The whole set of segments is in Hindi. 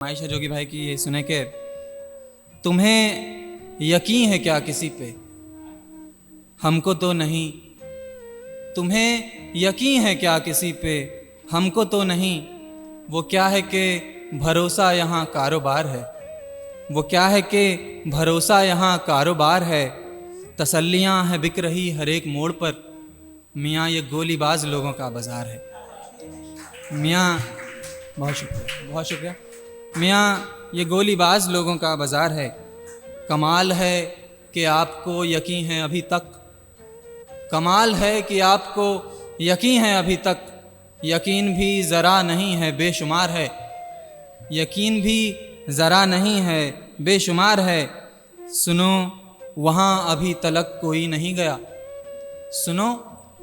आयशा जोगी भाई की ये सुने के तुम्हें यकीन है क्या किसी पे, हमको तो नहीं। तुम्हें यकीन है क्या किसी पे, हमको तो नहीं। वो क्या है कि भरोसा यहाँ कारोबार है। वो क्या है कि भरोसा यहाँ कारोबार है। तसल्लियाँ हैं बिक रही हर एक मोड़ पर। मियाँ ये गोलीबाज लोगों का बाज़ार है। मियाँ बहुत शुक्रिया, बहुत शुक्रिया। मियाँ ये गोलीबाज लोगों का बाज़ार है। कमाल है कि आपको यकीन है अभी तक। कमाल है कि आपको यकीन है अभी तक। यकीन भी ज़रा नहीं है बेशुमार है। यकीन भी ज़रा नहीं है बेशुमार है। सुनो वहाँ अभी तलक कोई नहीं गया। सुनो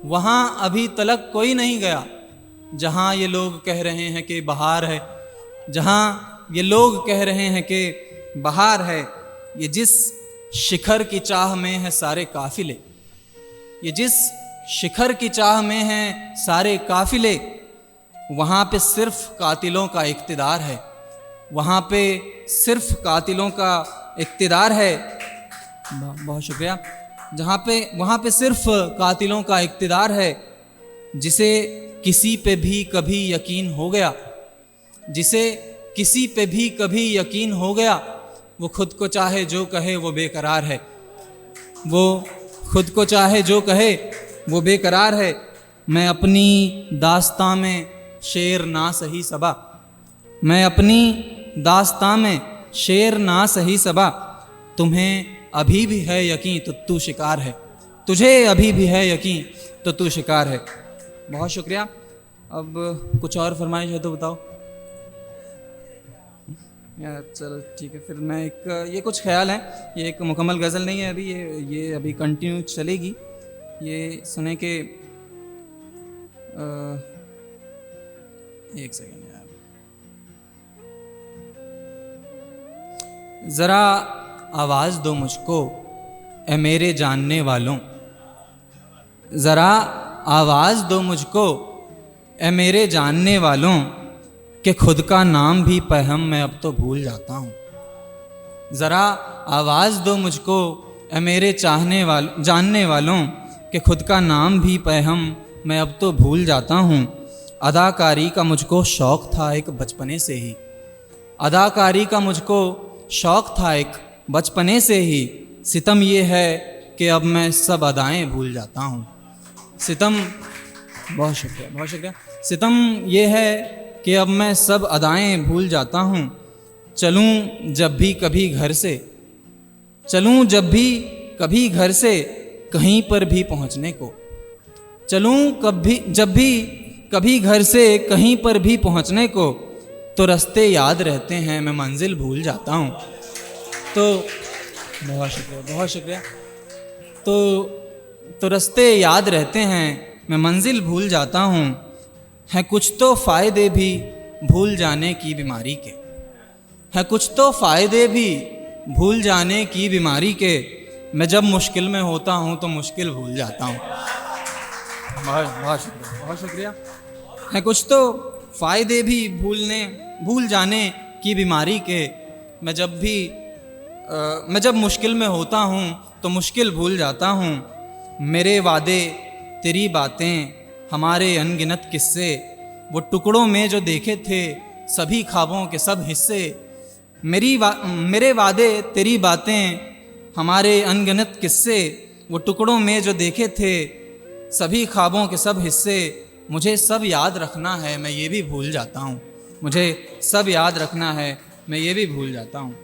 वहाँ अभी तलक कोई नहीं गया। जहाँ ये लोग कह रहे हैं कि बहार है। जहाँ ये लोग कह रहे हैं कि बहार है। ये जिस शिखर की चाह में है सारे काफिले। ये जिस शिखर की चाह में हैं सारे काफिले। वहाँ पे सिर्फ कातिलों का इक़्तिदार है। वहाँ पे सिर्फ कातिलों का इक़्तिदार है। बहुत शुक्रिया। वहाँ पे सिर्फ कातिलों का इक़्तिदार है। जिसे किसी पे भी कभी यकीन हो गया, जिसे किसी पे भी कभी यकीन हो गया, वो खुद को चाहे जो कहे वो बेकरार है। वो खुद को चाहे जो कहे वो बेकरार है। मैं अपनी दास्तां में शेर ना सही सबा। मैं अपनी दास्तां में शेर ना सही सबा। तुम्हें अभी भी है यकीन तो तू शिकार है। तुझे अभी भी है यकीन तो तू शिकार है। बहुत शुक्रिया। अब कुछ और फरमाइश है तो बताओ। या चलो ठीक है, फिर मैं ये कुछ ख्याल है। ये एक मुकम्मल गज़ल नहीं है अभी, ये अभी कंटिन्यू चलेगी। ये सुने के एक सेकेंड यार, ज़रा आवाज़ दो मुझको ए मेरे जानने वालों। ज़रा आवाज़ दो मुझको ए मेरे जानने वालों, कि खुद का नाम भी पहम मैं अब तो भूल जाता हूँ। ज़रा आवाज़ दो मुझको ए मेरे जानने वालों, कि खुद का नाम भी पहम मैं अब तो भूल जाता हूँ। अदाकारी का मुझको शौक़ था एक बचपने से ही। अदाकारी का मुझको शौक़ था एक बचपने से ही। सितम ये है कि अब मैं सब अदाएँ भूल जाता हूँ। सितम, बहुत शुक्रिया, बहुत शुक्रिया। सितम ये है कि अब मैं सब अदाएँ भूल जाता हूँ। चलूँ जब भी कभी घर से, चलूँ जब भी कभी घर से कहीं पर भी पहुँचने को। चलूँ जब भी कभी घर से कहीं पर भी पहुँचने को, तो रास्ते याद रहते हैं मैं मंजिल भूल जाता हूँ। तो बहुत शुक्रिया, बहुत शुक्रिया। तो रास्ते याद रहते हैं मैं मंजिल भूल जाता हूँ। हैं कुछ तो फ़ायदे भी भूल जाने की बीमारी के। हैं कुछ तो फ़ायदे भी भूल जाने की बीमारी के। मैं जब मुश्किल में होता हूँ तो मुश्किल भूल जाता हूँ। बहुत शुक्रिया, बहुत शुक्रिया। हैं कुछ तो फ़ायदे भी भूल जाने की बीमारी के। मैं जब मुश्किल में होता हूँ तो मुश्किल भूल जाता हूँ। मेरे वादे तेरी बातें हमारे अनगिनत किस्से, वो टुकड़ों में जो देखे थे सभी ख्वाबों के सब हिस्से। मेरे वादे तेरी बातें हमारे अनगिनत किस्से, वो टुकड़ों में जो देखे थे सभी ख्वाबों के सब हिस्से। मुझे सब याद रखना है मैं ये भी भूल जाता हूँ। मुझे सब याद रखना है मैं ये भी भूल जाता हूँ।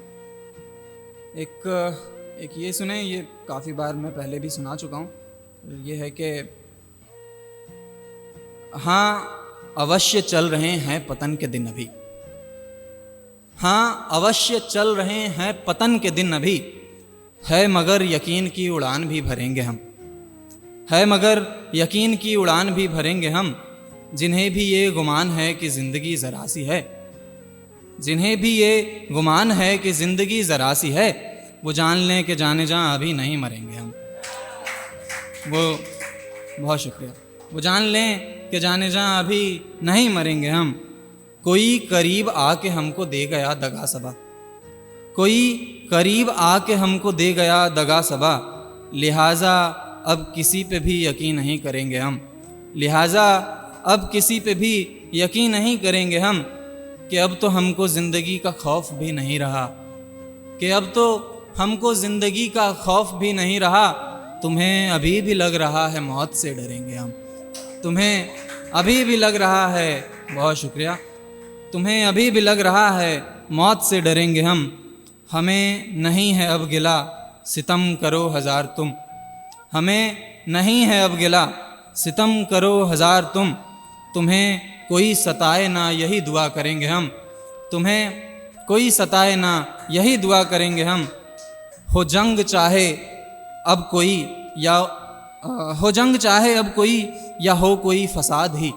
एक ये सुने, ये काफ़ी बार मैं पहले भी सुना चुका हूँ। ये है कि हाँ अवश्य चल रहे हैं पतन के दिन अभी। हाँ अवश्य चल रहे हैं पतन के दिन अभी। है मगर यकीन की उड़ान भी भरेंगे हम। है मगर यकीन की उड़ान भी भरेंगे हम। जिन्हें भी ये गुमान है कि ज़िंदगी ज़रा सी है, जिन्हें भी ये गुमान है कि ज़िंदगी ज़रा सी है, वो जान लें कि जाने जहाँ अभी नहीं मरेंगे हम। वो बहुत शुक्रिया। वो जान लें कि जाने जहाँ अभी नहीं मरेंगे हम। कोई करीब आके हमको दे गया दगा सबा, कोई करीब आके हमको दे गया दगा सबा, लिहाजा अब किसी पे भी यकीन नहीं करेंगे हम, लिहाजा अब किसी पे भी यकीन नहीं करेंगे हम, कि अब तो हमको ज़िंदगी का खौफ भी नहीं रहा, कि अब तो हमको ज़िंदगी का खौफ भी नहीं रहा। तुम्हें अभी भी लग रहा है मौत से डरेंगे हम, तुम्हें अभी भी लग रहा है, बहुत शुक्रिया, तुम्हें अभी भी लग रहा है मौत से डरेंगे हम। हमें नहीं है अब गिला सितम करो हज़ार तुम, हमें नहीं है अब गिला सितम करो हज़ार तुम, तुम्हें कोई सताए ना यही दुआ करेंगे हम, तुम्हें कोई सताए ना यही दुआ करेंगे हम। हो जंग चाहे अब कोई या हो जंग चाहे अब कोई या हो कोई फसाद ही,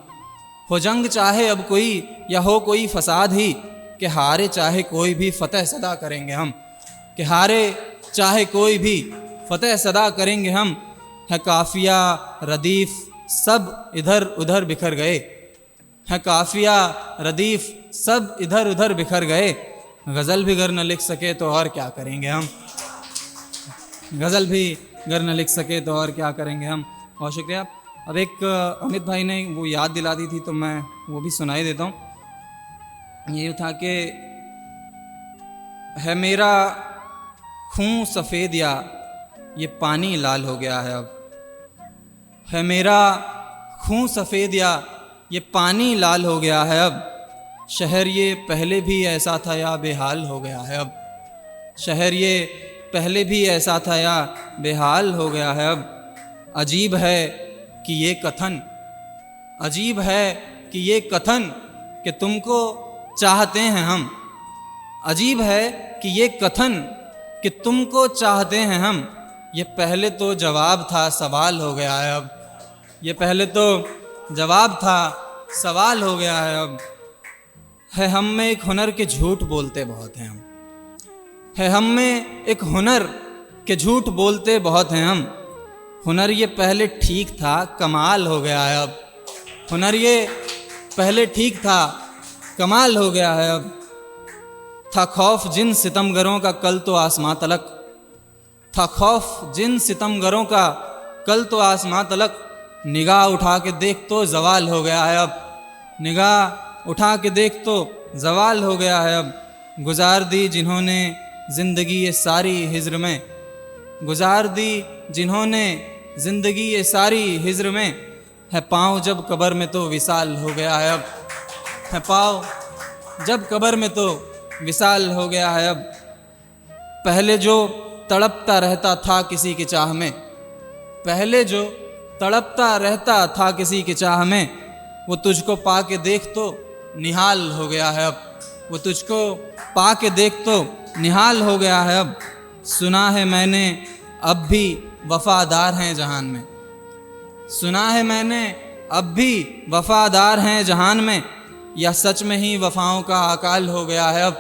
हो जंग चाहे अब कोई या हो कोई फसाद ही, कि हारे चाहे कोई भी फ़तेह सदा करेंगे हम, कि हारे चाहे कोई भी फ़तेह सदा करेंगे हम। है काफ़िया रदीफ़ सब इधर उधर बिखर गए, है काफ़िया रदीफ़ सब इधर उधर बिखर गए, गज़ल भी गर न लिख सके तो और क्या करेंगे हम, गज़ल भी गर न लिख सके तो और क्या करेंगे हम। बहुत शुक्रिया। अब एक अमित भाई ने वो याद दिला दी थी तो मैं वो भी सुनाई देता हूँ। ये था कि है मेरा खून सफ़ेद या ये पानी लाल हो गया है अब, है मेरा खून सफ़ेद या ये पानी लाल हो गया है अब, शहर ये पहले भी ऐसा था या बेहाल हो गया है अब, शहर ये पहले भी ऐसा था या बेहाल हो गया है अब। अजीब है कि ये कथन, अजीब है कि ये कथन कि तुमको चाहते हैं हम, अजीब है कि ये कथन कि तुमको चाहते हैं हम, ये पहले तो जवाब था सवाल हो गया है अब, ये पहले तो जवाब था सवाल हो गया है अब। है हम में एक हुनर के झूठ बोलते बहुत हैं हम, है हम में एक हुनर के झूठ बोलते बहुत हैं हम, हुनर ये पहले ठीक था कमाल हो गया है अब, हुनर ये पहले ठीक था कमाल हो गया है अब। था खौफ जिन सितमगरों का कल तो आसमां तलक, था खौफ जिन सितमगरों का कल तो आसमां तलक, निगाह उठा के देख तो जवाल हो गया है अब, निगाह उठा के देख तो जवाल हो गया है अब। गुजार दी जिन्होंने ज़िंदगी ये सारी हिज्र में, गुजार दी जिन्होंने ज़िंदगी ये सारी हिज्र में, है पाँव जब कब्र में तो विसाल हो गया है अब, है पाँव जब कब्र में तो विसाल हो गया है अब। पहले जो तड़पता रहता था किसी की चाह में, पहले जो तड़पता रहता था किसी की चाह में, वो तुझको पा के देख तो निहाल हो गया है अब, वो तुझको पा के देख तो निहाल हो गया है अब। सुना है मैंने अब भी वफ़ादार हैं जहान में, सुना है मैंने अब भी वफ़ादार हैं जहान में, या सच में ही वफ़ाओं का अकाल हो गया है अब,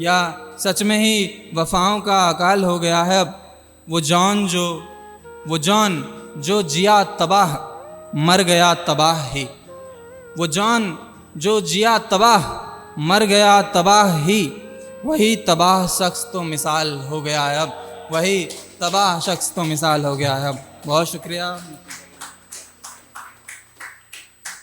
या सच में ही वफ़ाओं का अकाल हो गया है अब। वो जौन जो जिया तबाह मर गया तबाह ही, वो जौन जो जिया तबाह मर गया तबाह ही, वही तबाह शख्स तो मिसाल हो गया है अब, वही तबाह शख्स तो मिसाल हो गया है अब। बहुत शुक्रिया।